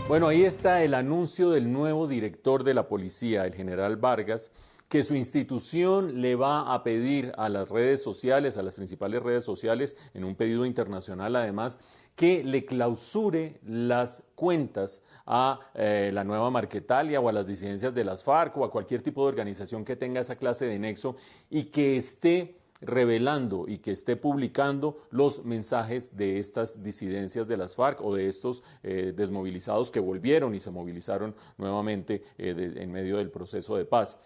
Bueno, ahí está el anuncio del nuevo director de la policía, el general Vargas, que su institución le va a pedir a las redes sociales, a las principales redes sociales, en un pedido internacional además, que le clausure las cuentas a la Nueva Marquetalia o a las disidencias de las FARC o a cualquier tipo de organización que tenga esa clase de nexo y que esté revelando y que esté publicando los mensajes de estas disidencias de las FARC o de estos desmovilizados que volvieron y se movilizaron nuevamente en medio del proceso de paz.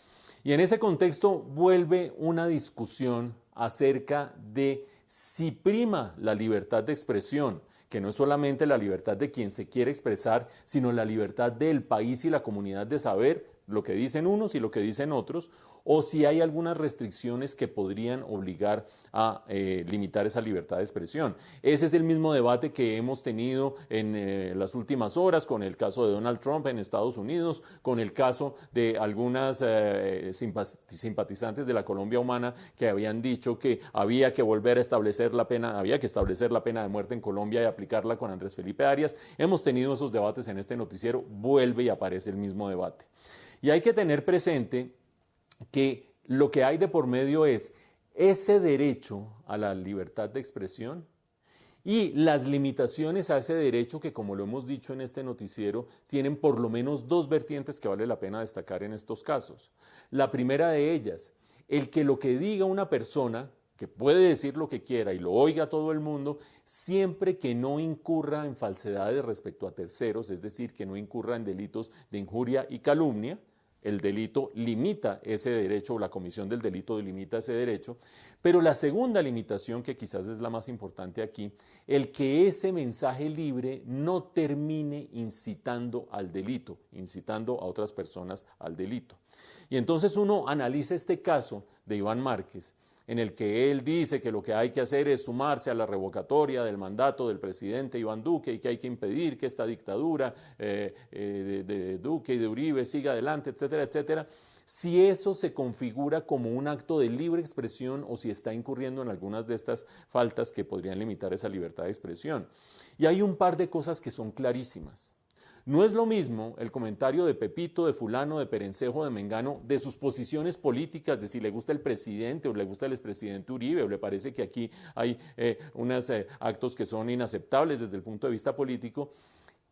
Y en ese contexto vuelve una discusión acerca de si prima la libertad de expresión, que no es solamente la libertad de quien se quiere expresar, sino la libertad del país y la comunidad de saber lo que dicen unos y lo que dicen otros, o si hay algunas restricciones que podrían obligar a limitar esa libertad de expresión. Ese es el mismo debate que hemos tenido en las últimas horas con el caso de Donald Trump en Estados Unidos, con el caso de algunas simpatizantes de la Colombia Humana que habían dicho que había que volver a establecer la pena, había que establecer la pena de muerte en Colombia y aplicarla con Andrés Felipe Arias. Hemos tenido esos debates en este noticiero, vuelve y aparece el mismo debate. Y hay que tener presente que lo que hay de por medio es ese derecho a la libertad de expresión y las limitaciones a ese derecho que, como lo hemos dicho en este noticiero, tienen por lo menos dos vertientes que vale la pena destacar en estos casos. La primera de ellas, el que lo que diga una persona, que puede decir lo que quiera y lo oiga todo el mundo, siempre que no incurra en falsedades respecto a terceros, es decir, que no incurra en delitos de injuria y calumnia. El delito limita ese derecho, o la comisión del delito limita ese derecho, pero la segunda limitación, que quizás es la más importante aquí, el que ese mensaje libre no termine incitando al delito, incitando a otras personas al delito. Y entonces uno analiza este caso de Iván Márquez, en el que él dice que lo que hay que hacer es sumarse a la revocatoria del mandato del presidente Iván Duque y que hay que impedir que esta dictadura de Duque y de Uribe siga adelante, etcétera, etcétera. Si eso se configura como un acto de libre expresión o si está incurriendo en algunas de estas faltas que podrían limitar esa libertad de expresión. Y hay un par de cosas que son clarísimas. No es lo mismo el comentario de Pepito, de fulano, de Perencejo, de Mengano, de sus posiciones políticas, de si le gusta el presidente o le gusta el expresidente Uribe, o le parece que aquí hay unos actos que son inaceptables desde el punto de vista político,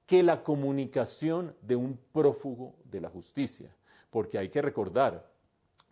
que la comunicación de un prófugo de la justicia. Porque hay que recordar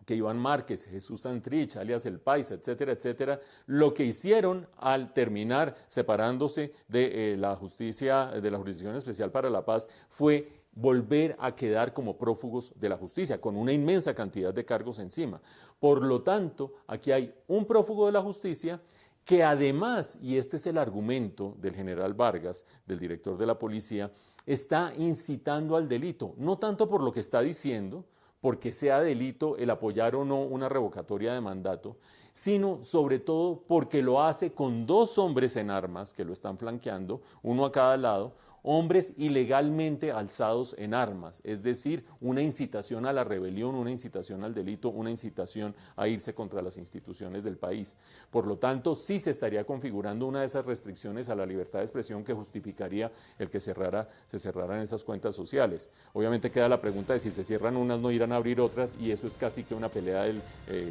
que Iván Márquez, Jesús Santrich, alias El Paisa, etcétera, etcétera, lo que hicieron al terminar separándose de la justicia, de la Jurisdicción Especial para la Paz, fue volver a quedar como prófugos de la justicia, con una inmensa cantidad de cargos encima. Por lo tanto, aquí hay un prófugo de la justicia que además, y este es el argumento del general Vargas, del director de la policía, está incitando al delito, no tanto por lo que está diciendo, porque sea delito el apoyar o no una revocatoria de mandato, sino sobre todo porque lo hace con dos hombres en armas que lo están flanqueando, uno a cada lado, hombres ilegalmente alzados en armas, es decir, una incitación a la rebelión, una incitación al delito, una incitación a irse contra las instituciones del país. Por lo tanto, sí se estaría configurando una de esas restricciones a la libertad de expresión que justificaría el que se cerraran esas cuentas sociales. Obviamente queda la pregunta de si se cierran unas, no irán a abrir otras, y eso es casi que una pelea del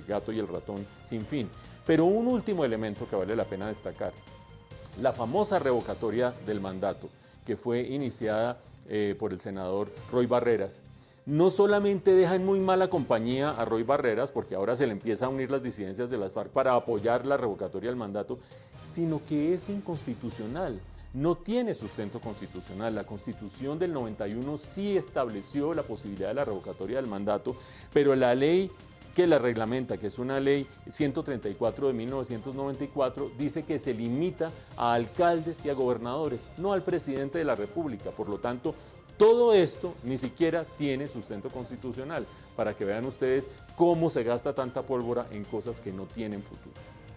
gato y el ratón sin fin. Pero un último elemento que vale la pena destacar, la famosa revocatoria del mandato, que fue iniciada por el senador Roy Barreras, no solamente deja en muy mala compañía a Roy Barreras, porque ahora se le empieza a unir las disidencias de las FARC para apoyar la revocatoria del mandato, sino que es inconstitucional. No tiene sustento constitucional. La Constitución del 91 sí estableció la posibilidad de la revocatoria del mandato, pero la ley que la reglamenta, que es una ley 134 de 1994, dice que se limita a alcaldes y a gobernadores, no al presidente de la República. Por lo tanto, todo esto ni siquiera tiene sustento constitucional, para que vean ustedes cómo se gasta tanta pólvora en cosas que no tienen futuro.